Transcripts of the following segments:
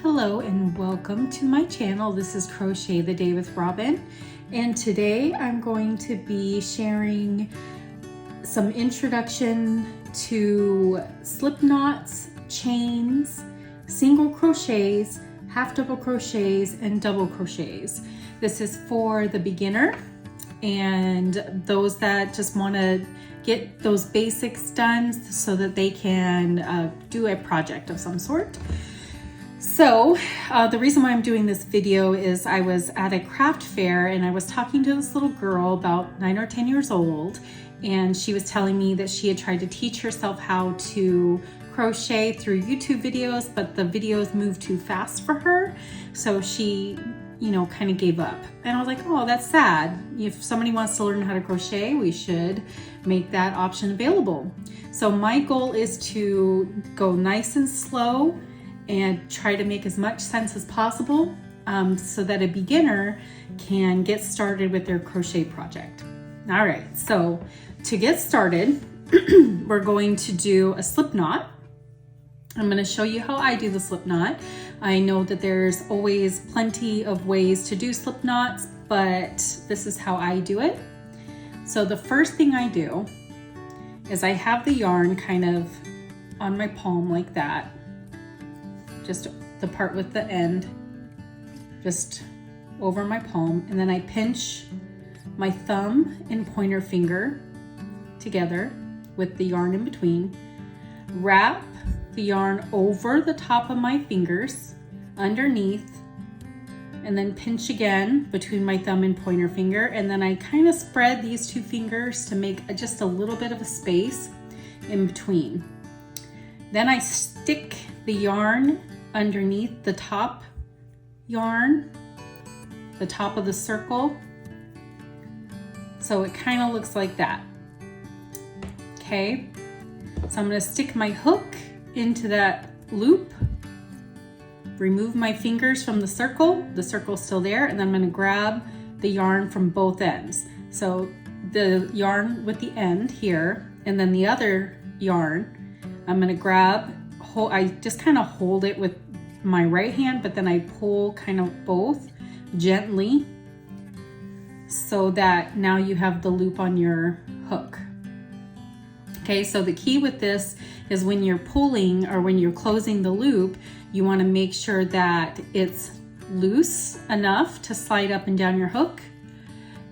Hello and welcome to my channel. This is Crochet the Day with Robin, and today I'm going to be sharing some introduction to slip knots, chains, single crochets, half double crochets, and double crochets. This is for the beginner and those that just want to get those basics done so that they can do a project of some sort. So the reason why I'm doing this video is I was at a craft fair and I was talking to this little girl about 9 or 10 years old, and she was telling me that she had tried to teach herself how to crochet through YouTube videos, but the videos moved too fast for her, so she kind of gave up. And I was like, oh, that's sad. If somebody wants to learn how to crochet, we should make that option available. So my goal is to go nice and slow and try to make as much sense as possible so that a beginner can get started with their crochet project. All right, so to get started, we're going to do a slip knot. I'm going to show you how I do the slip knot. I know that there's always plenty of ways to do slip knots, but this is how I do it. So the first thing I do is I have the yarn kind of on my palm like that, just the part with the end just over my palm, and then I pinch my thumb and pointer finger together with the yarn in between, wrap the yarn over the top of my fingers underneath, and then pinch again between my thumb and pointer finger, and then I kind of spread these two fingers to make just a little bit of a space in between. Then I stick the yarn underneath the top yarn, the top of the circle, so it kind of looks like that. Okay, so I'm going to stick my hook into that loop, remove my fingers from the circle's still there, and then I'm going to grab the yarn from both ends. So the yarn with the end here, and then the other yarn, I'm going to grab, I just kind of hold it with my right hand, but then I pull kind of both gently so that now you have the loop on your hook. Okay, so the key with this is when you're pulling or when you're closing the loop, you want to make sure that it's loose enough to slide up and down your hook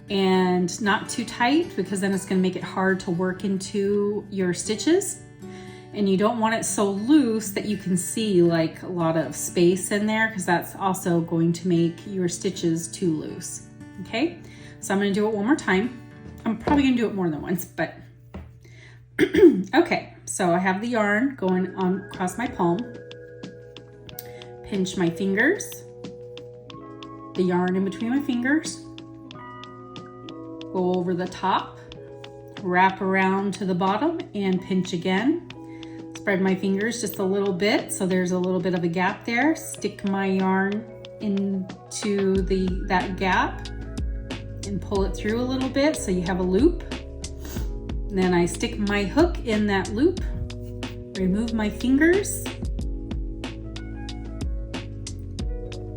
and not too tight, because then it's going to make it hard to work into your stitches. And you don't want it so loose that you can see like a lot of space in there, because that's also going to make your stitches too loose. Okay, so I'm going to do it one more time. I'm probably going to do it more than once, but okay, so I have the yarn going on across my palm, pinch my fingers, the yarn in between my fingers, go over the top, wrap around to the bottom and pinch again. Spread my fingers just a little bit so there's a little bit of a gap there. Stick my yarn into that gap and pull it through a little bit so you have a loop. And then I stick my hook in that loop, remove my fingers,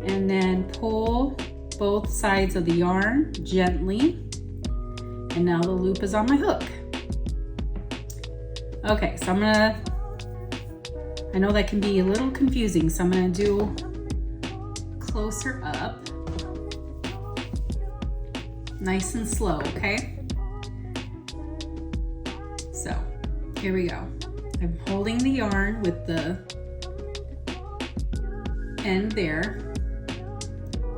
and then pull both sides of the yarn gently. And now the loop is on my hook. Okay, so I know that can be a little confusing, so I'm going to do closer up, nice and slow, okay? So here we go. I'm holding the yarn with the end there,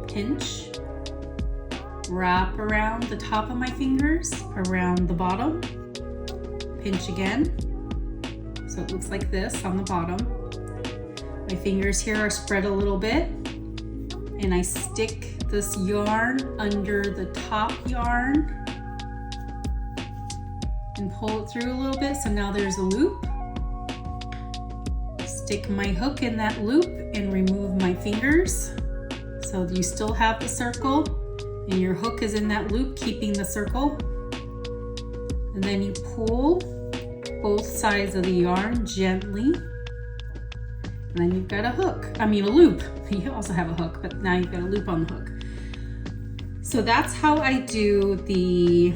pinch, wrap around the top of my fingers, around the bottom, pinch again. So it looks like this on the bottom. My fingers here are spread a little bit, and I stick this yarn under the top yarn and pull it through a little bit. So now there's a loop. Stick my hook in that loop and remove my fingers. So you still have the circle and your hook is in that loop, keeping the circle. And then you pull both sides of the yarn gently And then you've got a hook, I mean a loop. You also have a hook, but now you've got a loop on the hook. So that's how I do the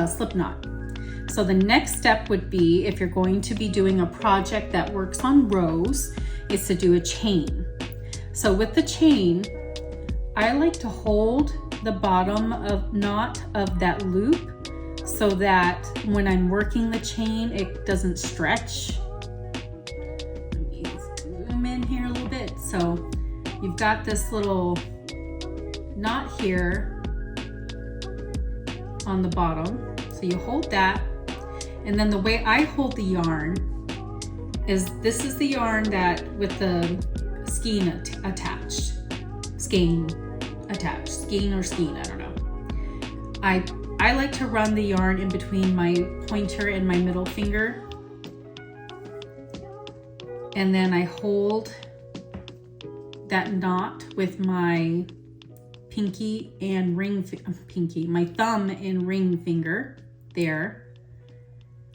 slip knot. So the next step would be, if you're going to be doing a project that works on rows, is to do a chain. So with the chain, I like to hold the bottom of knot of that loop so that when I'm working the chain, it doesn't stretch. Let me zoom in here a little bit. So you've got this little knot here on the bottom. So you hold that, and then the way I hold the yarn is, this is the yarn that with the skein attached. Skein, I don't know. I like to run the yarn in between my pointer and my middle finger. And then I hold that knot with my pinky and my thumb and ring finger there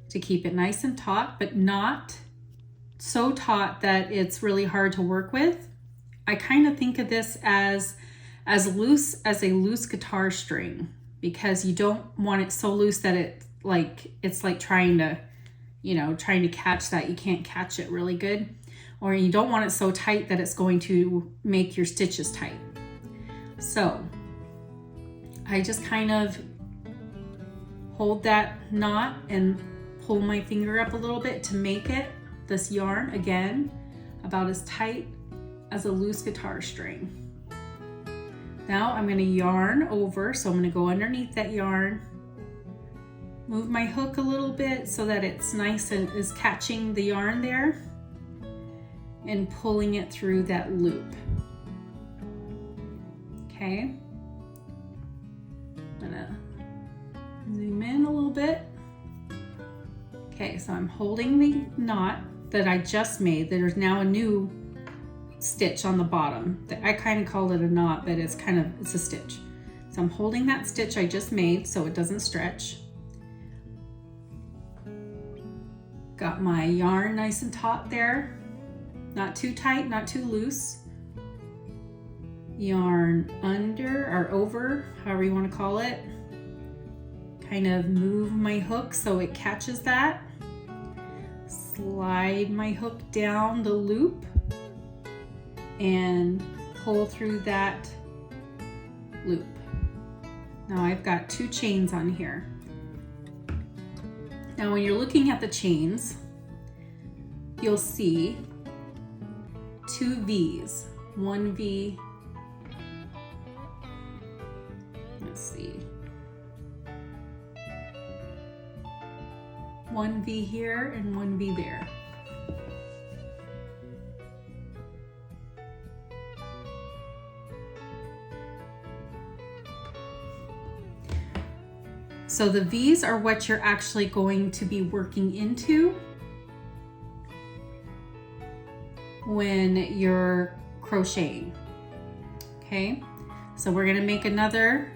to keep it nice and taut, but not so taut that it's really hard to work with. I kind of think of this as loose as a loose guitar string, because you don't want it so loose that it's like trying to catch that. You can't catch it really good. Or you don't want it so tight that it's going to make your stitches tight. So I just kind of hold that knot and pull my finger up a little bit to make this yarn, again, about as tight as a loose guitar string. Now I'm going to yarn over, so I'm going to go underneath that yarn, move my hook a little bit so that it's nice and is catching the yarn there, and pulling it through that loop. Okay, I'm gonna zoom in a little bit. Okay, so I'm holding the knot that I just made. There's now a new stitch on the bottom. I kind of call it a knot, but it's a stitch. So I'm holding that stitch I just made so it doesn't stretch. Got my yarn nice and taut there. Not too tight, not too loose. Yarn under or over, however you want to call it. Kind of move my hook so it catches that. Slide my hook down the loop and pull through that loop. Now I've got 2 chains on here. Now when you're looking at the chains, you'll see 2 V's. 1 V, let's see, 1 V here and 1 V there. So the V's are what you're actually going to be working into when you're crocheting. Okay, so we're going to make another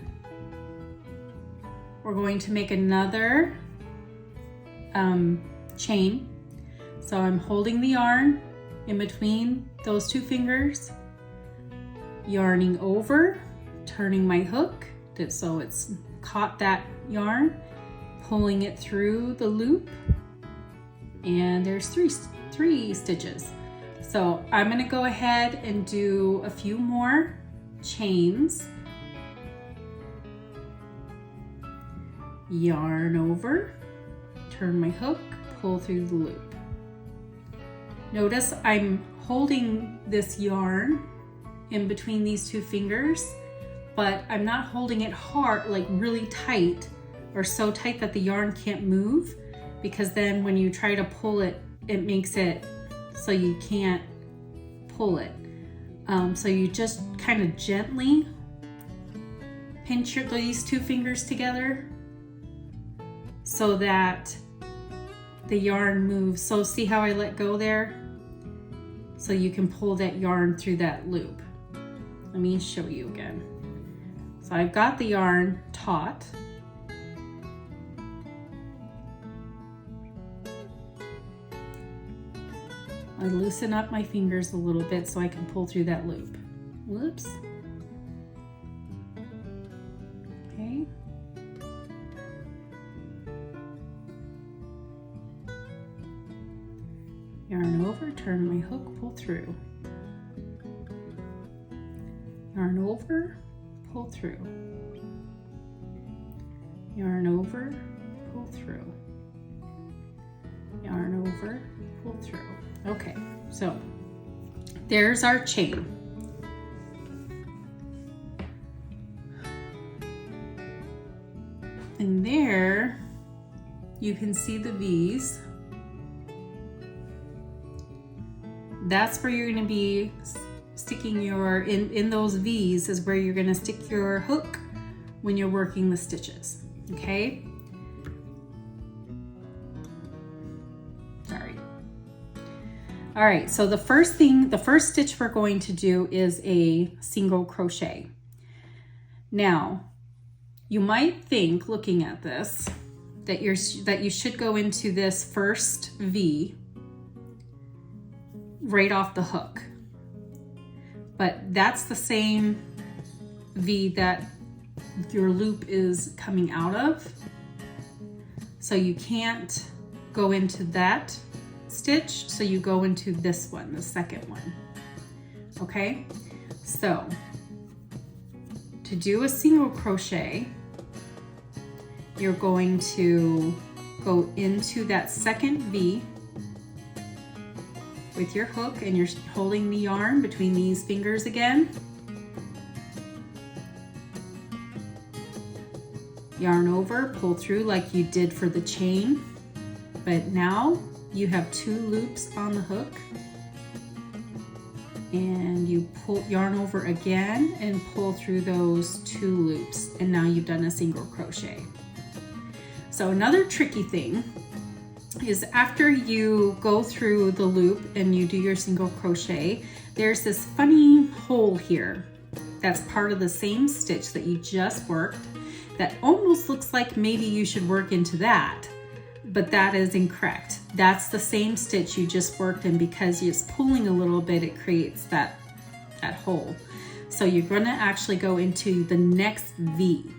chain. So I'm holding the yarn in between those 2 fingers, yarning over, turning my hook so it's caught that yarn, pulling it through the loop, and there's three stitches. So I'm going to go ahead and do a few more chains. Yarn over, turn my hook, pull through the loop. Notice I'm holding this yarn in between these 2 fingers, but I'm not holding it hard, like really tight, or so tight that the yarn can't move, because then when you try to pull it, it makes it so you can't pull it. So you just kind of gently pinch these 2 fingers together so that the yarn moves. So see how I let go there? So you can pull that yarn through that loop. Let me show you again. So I've got the yarn taut. I loosen up my fingers a little bit so I can pull through that loop. Whoops. Okay. Yarn over, turn my hook, pull through. Yarn over, pull through. Yarn over, pull through. Yarn over, pull through. Okay, so there's our chain. And there you can see the V's. That's where you're going to be sticking your, in those V's is where you're going to stick your hook when you're working the stitches, okay? Sorry. All right, so the first stitch we're going to do is a single crochet. Now, you might think, looking at this, that you should go into this first V right off the hook. But that's the same V that your loop is coming out of. So you can't go into that stitch, so you go into this one, the second one. Okay? So to do a single crochet, you're going to go into that second V with your hook, and you're holding the yarn between these fingers again. Yarn over, pull through like you did for the chain, but now you have 2 loops on the hook, and you pull yarn over again and pull through those 2 loops, and now you've done a single crochet. So another tricky thing is after you go through the loop and you do your single crochet, there's this funny hole here that's part of the same stitch that you just worked that almost looks like maybe you should work into that, but that is incorrect. That's the same stitch you just worked in, because it's pulling a little bit, it creates that hole. So you're gonna actually go into the next V,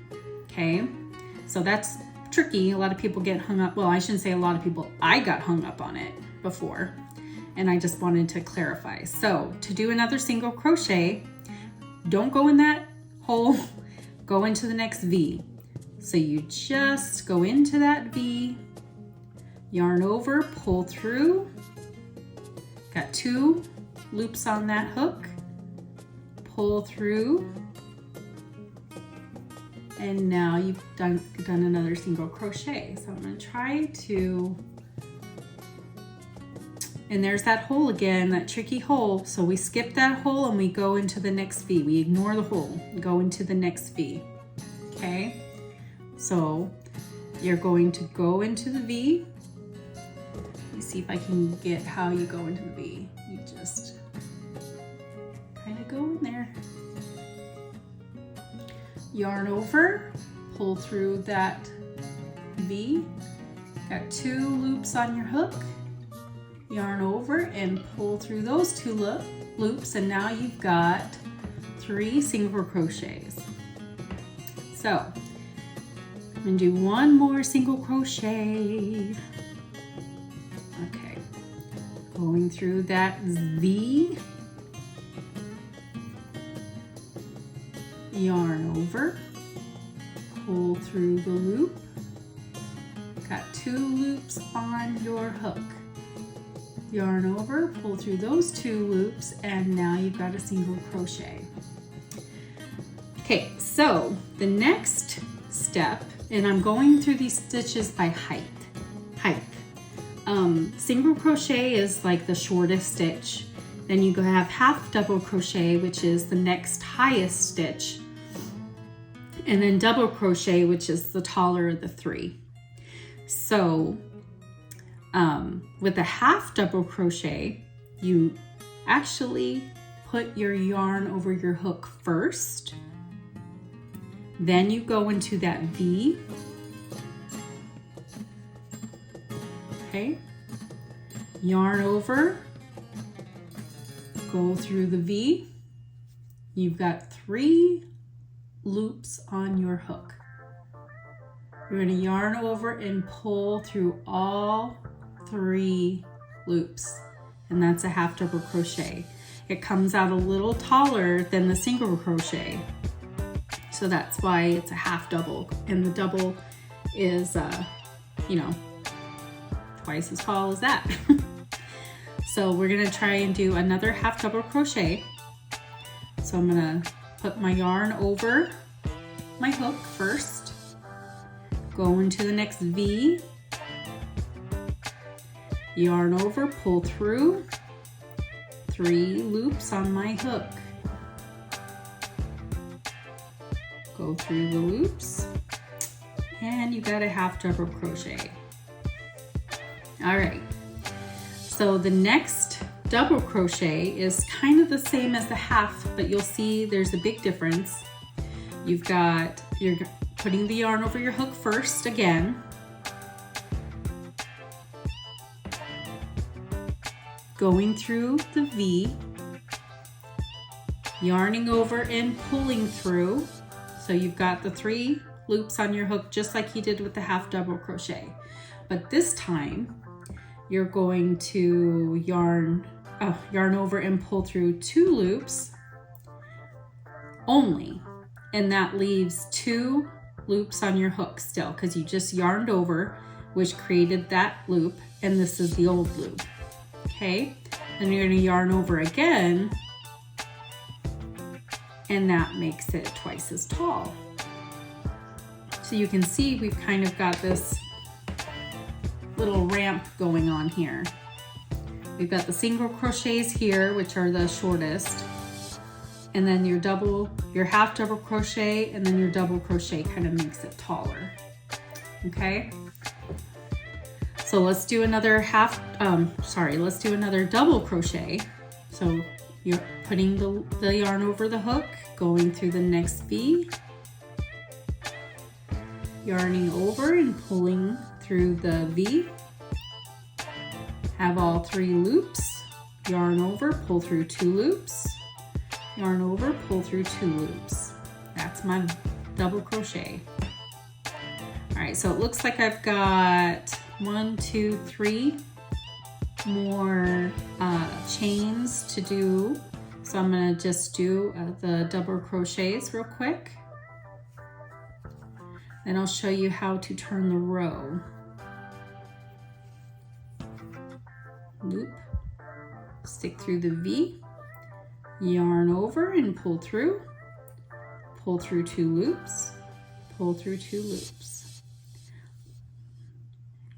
okay? So that's tricky. A lot of people get hung up. Well, I shouldn't say a lot of people. I got hung up on it before, and I just wanted to clarify. So to do another single crochet, don't go in that hole, go into the next V. So you just go into that V, yarn over, pull through, got 2 loops on that hook, pull through, and now you've done another single crochet. So I'm going to try to, and there's that hole again, that tricky hole. So we skip that hole and we go into the next V. We ignore the hole, go into the next V. Okay, so you're going to go into the V. Let me see if I can get how you go into the V. You just kind of go in there. Yarn over, pull through that V, got 2 loops on your hook, yarn over and pull through those 2 loops, and now you've got 3 single crochets. So I'm gonna do one more single crochet. Okay, going through that V, yarn over, pull through the loop, got 2 loops on your hook, yarn over, pull through those 2 loops, and now you've got a single crochet. Okay, so the next step, and I'm going through these stitches by height. Single crochet is like the shortest stitch. Then you have half double crochet, which is the next highest stitch, and then double crochet, which is the taller of the 3. So with a half double crochet, you actually put your yarn over your hook first, then you go into that V, okay, yarn over, go through the V. You've got 3 loops on your hook. You're going to yarn over and pull through all 3 loops, and that's a half double crochet. It comes out a little taller than the single crochet, so that's why it's a half double, and the double is you know, twice as tall as that. So we're gonna try and do another half double crochet. So I'm gonna put my yarn over my hook first, go into the next V, yarn over, pull through 3 loops on my hook, go through the loops, and you got a half double crochet. All right, so the next double crochet is kind of the same as the half, but you'll see there's a big difference. You're putting the yarn over your hook first again, going through the V, yarning over and pulling through. So you've got the 3 loops on your hook just like you did with the half double crochet. But this time you're going to yarn over and pull through 2 loops only, and that leaves 2 loops on your hook still, because you just yarned over, which created that loop, and this is the old loop. Okay, then you're going to yarn over again, and that makes it twice as tall. So you can see we've kind of got this little ramp going on here. We've got the single crochets here, which are the shortest, and then your half double crochet, and then your double crochet kind of makes it taller. Okay, so let's do another let's do another double crochet. So you're putting the yarn over the hook, going through the next V, yarning over and pulling through the V, have all 3 loops, yarn over, pull through 2 loops, yarn over, pull through 2 loops. That's my double crochet. All right, so it looks like I've got 1, 2, 3 more chains to do. So I'm gonna just do the double crochets real quick. Then I'll show you how to turn the row. Loop, stick through the V, yarn over and pull through 2 loops, pull through 2 loops.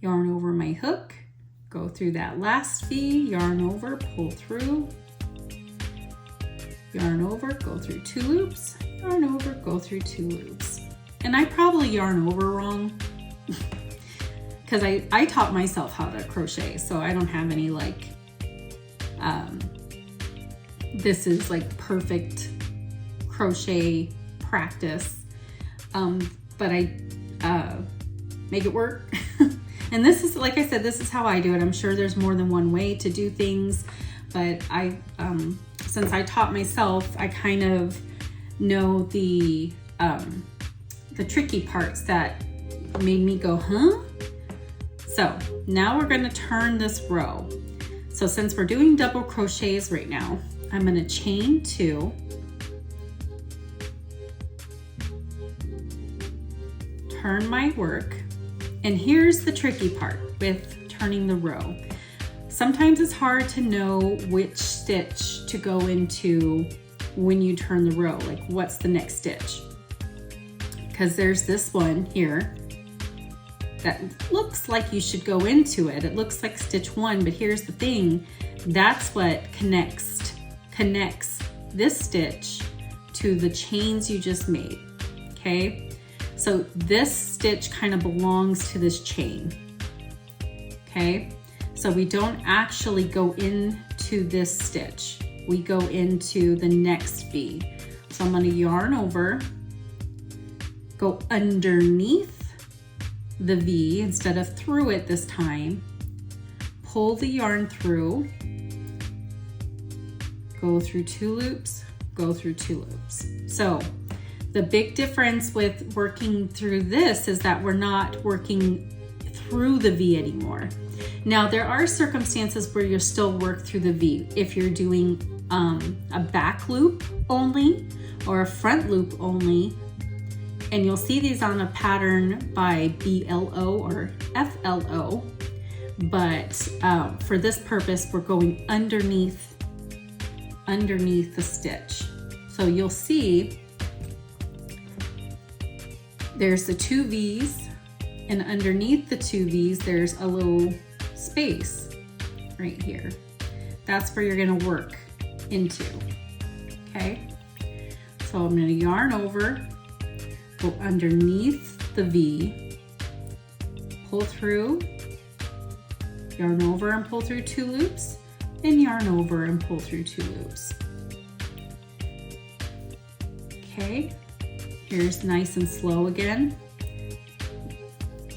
Yarn over my hook, go through that last V, yarn over, pull through, yarn over, go through 2 loops, yarn over, go through 2 loops. And I probably yarn over wrong because I taught myself how to crochet, so I don't have any like, this is like perfect crochet practice, but I make it work. And this is, like I said, this is how I do it. I'm sure there's more than one way to do things, but since I taught myself, I kind of know the tricky parts that made me go, huh? So now we're gonna turn this row. So since we're doing double crochets right now, I'm gonna chain 2, turn my work, and here's the tricky part with turning the row. Sometimes it's hard to know which stitch to go into when you turn the row, like what's the next stitch. Because there's this one here that looks like you should go into it. It looks like stitch 1, but here's the thing. That's what connects this stitch to the chains you just made, okay? So this stitch kind of belongs to this chain, okay? So we don't actually go into this stitch. We go into the next V. So I'm gonna yarn over, go underneath the V instead of through it this time, pull the yarn through, go through 2 loops, go through 2 loops. So the big difference with working through this is that we're not working through the V anymore. Now there are circumstances where you'll still work through the V. If you're doing a back loop only or a front loop only, and you'll see these on a pattern by BLO or FLO, but for this purpose, we're going underneath the stitch. So you'll see there's the 2 V's, and underneath the 2 V's, there's a little space right here. That's where you're gonna work into, okay? So I'm gonna yarn over, go underneath the V, pull through, yarn over and pull through 2 loops, and yarn over and pull through 2 loops. Okay, here's nice and slow again.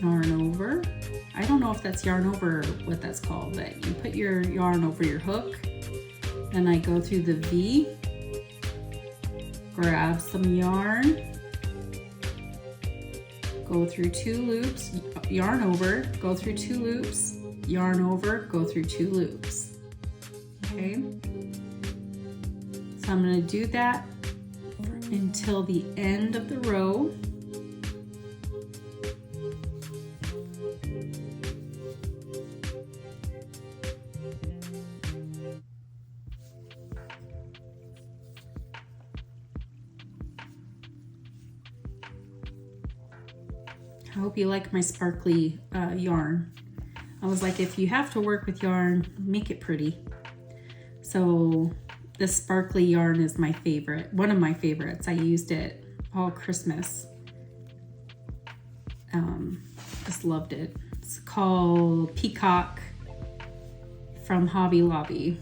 Yarn over. I don't know if that's yarn over or what that's called, but you put your yarn over your hook. Then I go through the V, grab some yarn, go through 2 loops, yarn over, go through 2 loops, yarn over, go through 2 loops. Okay, so I'm going to do that until the end of the row. I hope you like my sparkly yarn. I was like, if you have to work with yarn, make it pretty. So this sparkly yarn is my favorite, one of my favorites. I used it all Christmas. Just loved it. It's called Peacock from Hobby Lobby.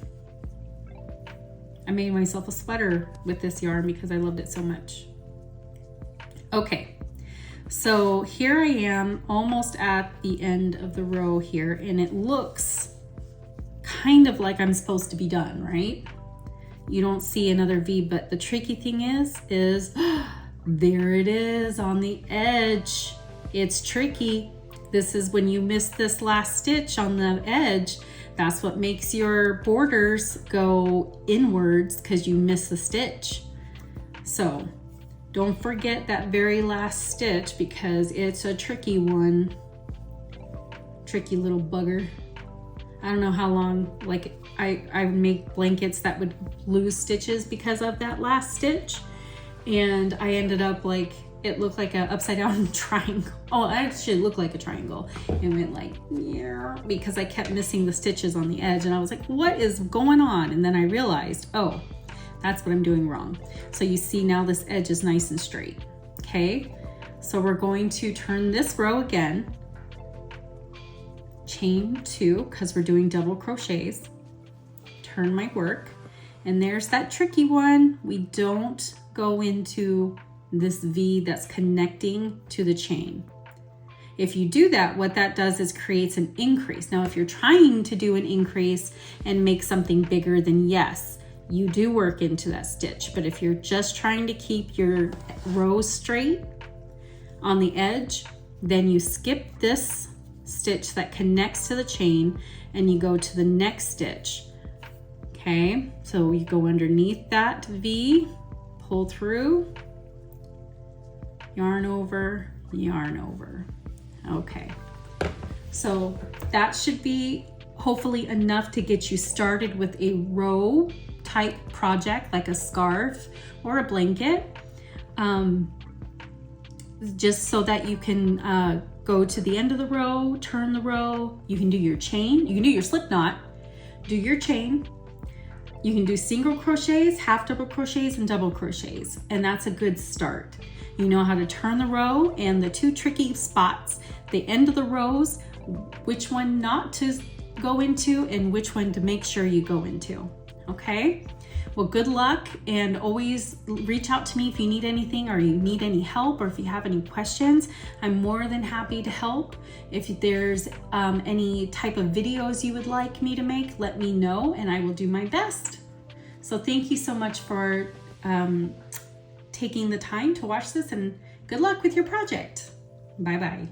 I made myself a sweater with this yarn because I loved it so much. Okay. So here I am almost at the end of the row here, and it looks kind of like I'm supposed to be done, right? You don't see another V, but the tricky thing is there it is on the edge. It's tricky. This is when you miss this last stitch on the edge. That's what makes your borders go inwards, because you miss a stitch. So don't forget that very last stitch, because it's a tricky one. Tricky little bugger. I don't know how long, like I make blankets that would lose stitches because of that last stitch. And I ended up like, it looked like an upside down triangle. Oh, it actually looked like a triangle. It went like, yeah, because I kept missing the stitches on the edge. And I was like, what is going on? And then I realized, oh, that's what I'm doing wrong. So you see now this edge is nice and straight, okay? So we're going to turn this row again, chain 2, because we're doing double crochets, turn my work, and there's that tricky one. We don't go into this V that's connecting to the chain. If you do that, what that does is creates an increase. Now, if you're trying to do an increase and make something bigger, then yes, you do work into that stitch. But if you're just trying to keep your rows straight on the edge, then you skip this stitch that connects to the chain and you go to the next stitch. Okay, so you go underneath that V, pull through, yarn over, yarn over. Okay, so that should be hopefully enough to get you started with a row type project like a scarf or a blanket, just so that you can go to the end of the row, turn the row, you can do your chain, you can do your slip knot, do your chain, you can do single crochets, half double crochets, and double crochets, and that's a good start. You know how to turn the row, and the 2 tricky spots, the end of the rows, which one not to go into and which one to make sure you go into. Okay, well, good luck, and always reach out to me if you need anything or you need any help or if you have any questions. I'm more than happy to help. If there's any type of videos you would like me to make, let me know and I will do my best. So thank you so much for taking the time to watch this, and good luck with your project. Bye-bye.